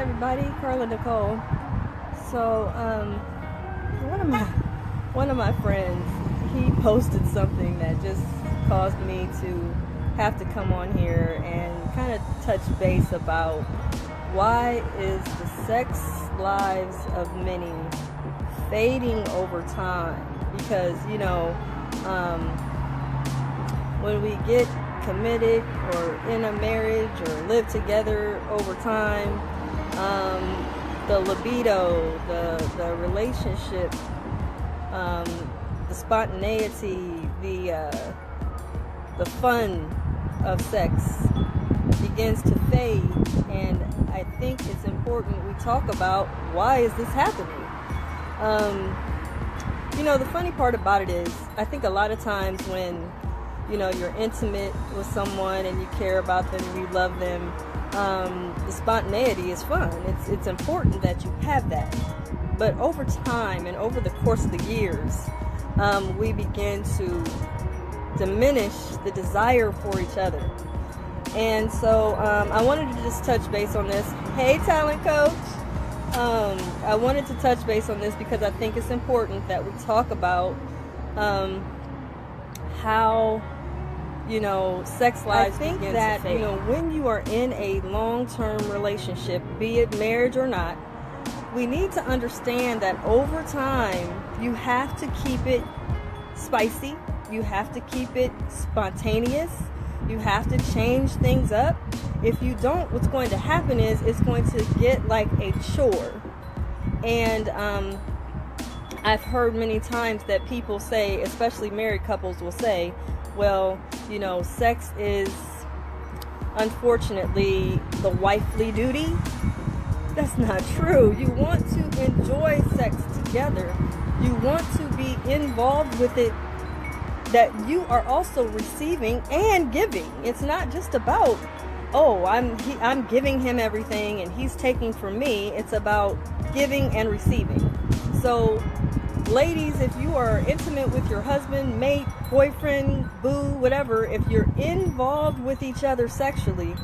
everybody, Carla Nicole. So, one of my friends, he posted something that just caused me to have to come on here and kind of touch base about why is the sex lives of many fading over time? Because, when we get committed or in a marriage or live together over time, the libido, the relationship, the spontaneity, the fun of sex begins to fade. And I think it's important we talk about why is this happening. The funny part about it is, I think a lot of times when you're intimate with someone and you care about them and you love them, the spontaneity is fun. It's important that you have that. But over time and over the course of the years, we begin to diminish the desire for each other. And so I wanted to just touch base on this. Hey, talent coach. I wanted to touch base on this because I think it's important that we talk about how sex lives begin to fade. When you are in a long-term relationship, be it marriage or not, we need to understand that over time you have to keep it spicy, you have to keep it spontaneous, you have to change things up. If you don't, what's going to happen is it's going to get like a chore. And I've heard many times that people say, especially married couples will say, well, sex is unfortunately the wifely duty. That's not true. You want to enjoy sex together. You want to be involved with it, that you are also receiving and giving. It's not just about, I'm giving him everything and he's taking from me. It's about giving and receiving. So ladies, if you are intimate with your husband, mate, boyfriend, boo, whatever, if you're involved with each other sexually,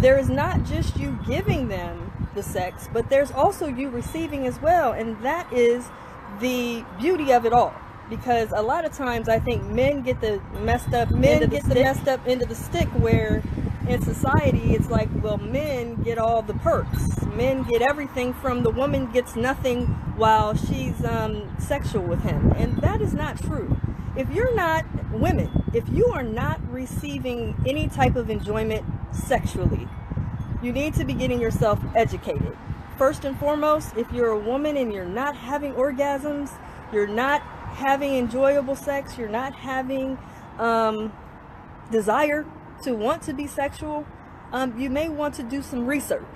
there is not just you giving them the sex, but there's also you receiving as well. And that is the beauty of it all. Because a lot of times I think men get the messed up end of the stick, where in society it's like, well, men get all the perks. Men get everything from the woman, gets nothing while she's sexual with him. And that is not true. If you're not, women, if you are not receiving any type of enjoyment sexually, you need to be getting yourself educated. First and foremost, if you're a woman and you're not having orgasms, you're not having enjoyable sex, you're not having desire to want to be sexual, you may want to do some research.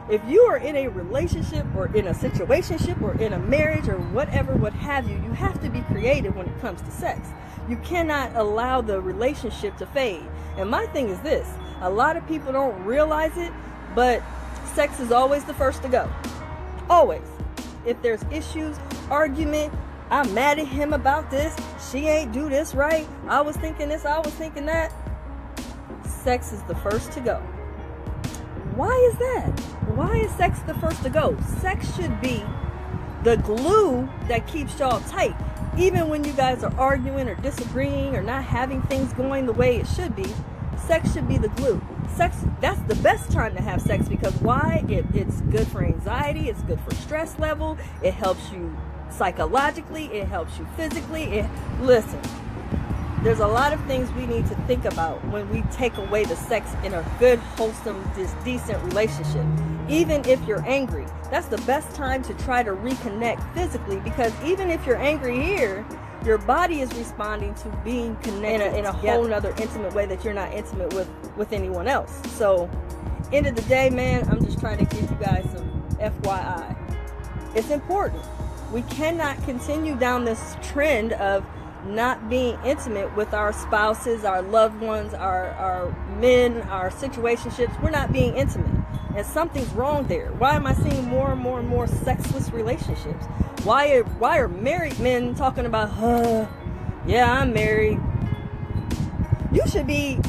If you are in a relationship or in a situationship or in a marriage or whatever, what have you, you have to be creative when it comes to sex. You cannot allow the relationship to fade. And my thing is this, a lot of people don't realize it, but sex is always the first to go. Always. If there's issues, argument, I'm mad at him about this, she ain't do this right, I was thinking this, I was thinking that, sex is the first to go. Why is that? Why is sex the first to go? Sex should be the glue that keeps y'all tight. Even when you guys are arguing or disagreeing or not having things going the way it should be, sex should be the glue. Sex, that's the best time to have sex, because why? It's good for anxiety, it's good for stress level, it helps you psychologically, it helps you physically. Listen, there's a lot of things we need to think about when we take away the sex in a good, wholesome, decent relationship. Even if you're angry, that's the best time to try to reconnect physically, because even if you're angry here, your body is responding to being connected in a whole nother intimate way that you're not intimate with anyone else. So, end of the day, man, I'm just trying to give you guys some FYI. It's important. We cannot continue down this trend of not being intimate with our spouses, our loved ones, our men, our situationships. We're not being intimate, and something's wrong there. Why am I seeing more and more and more sexless relationships? Why are married men talking about, yeah, I'm married. You should be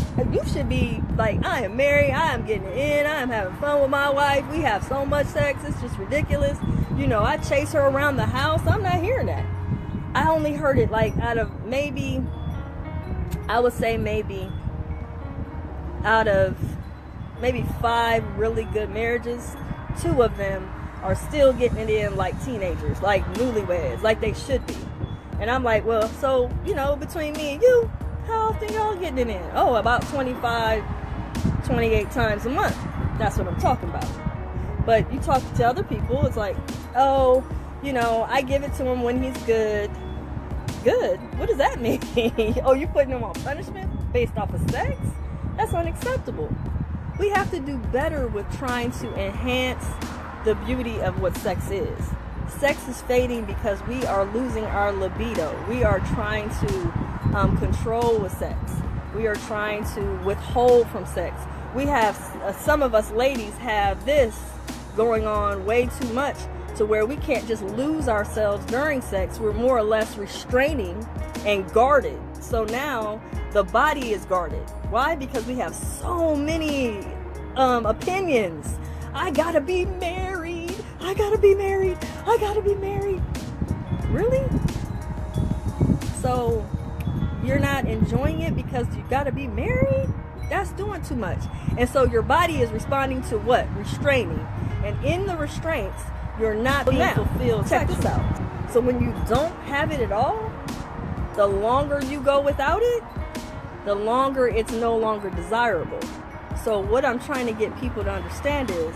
like, I am married, I am getting it in, I am having fun with my wife, we have so much sex, it's just ridiculous. You know, I chase her around the house. I'm not hearing that. I only heard it like out of maybe 5 really good marriages, 2 of them are still getting it in like teenagers, like newlyweds, like they should be. And I'm like, well, so, you know, between me and you, how often y'all getting it in? Oh, about 25, 28 times a month. That's what I'm talking about. But you talk to other people, it's like, oh, you know, I give it to him when he's good. Good? What does that mean? Oh, you putting him on punishment based off of sex? That's unacceptable. We have to do better with trying to enhance the beauty of what sex is. Sex is fading because we are losing our libido. We are trying to control with sex. We are trying to withhold from sex. We have, some of us ladies have this going on way too much to where we can't just lose ourselves during sex. We're more or less restraining and guarded. So now the body is guarded. Why? Because we have so many opinions. I gotta be married. I gotta be married. I gotta be married. Really? So you're not enjoying it because you gotta be married? That's doing too much. And so your body is responding to what? Restraining. And in the restraints, you're not being fulfilled. Check this out. So when you don't have it at all, the longer you go without it, the longer it's no longer desirable. So what I'm trying to get people to understand is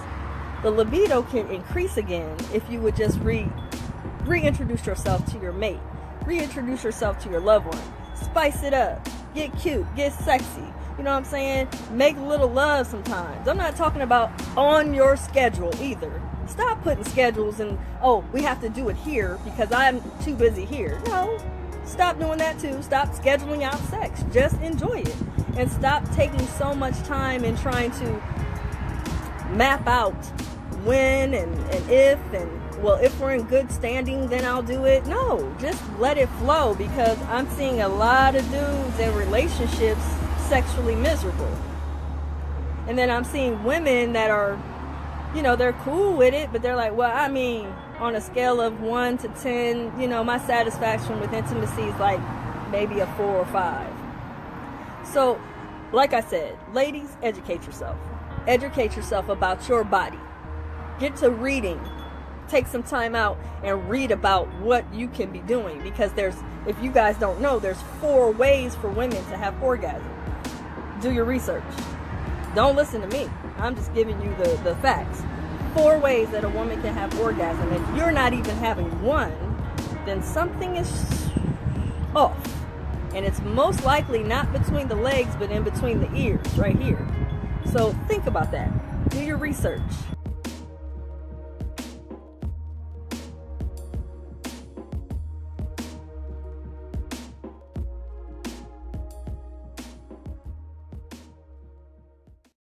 the libido can increase again if you would just reintroduce yourself to your mate, reintroduce yourself to your loved one, spice it up, get cute, get sexy. You know what I'm saying? Make a little love sometimes. I'm not talking about on your schedule either. Stop putting schedules and, oh, we have to do it here because I'm too busy here. No, stop doing that too. Stop scheduling out sex. Just enjoy it. And stop taking so much time and trying to map out when and if and, well, if we're in good standing, then I'll do it. No, just let it flow, because I'm seeing a lot of dudes in relationships sexually miserable. And then I'm seeing women that are, you know, they're cool with it, but they're like, well, I mean, on a scale of 1 to 10, you know, my satisfaction with intimacy is like maybe a 4 or 5. So, like I said, ladies, educate yourself. Educate yourself about your body. Get to reading. Take some time out and read about what you can be doing, because there's, if you guys don't know, there's 4 ways for women to have orgasm. Do your research. Don't listen to me. I'm just giving you the facts. 4 ways that a woman can have orgasm. If you're not even having one, then something is off. And it's most likely not between the legs, but in between the ears, right here. So think about that. Do your research.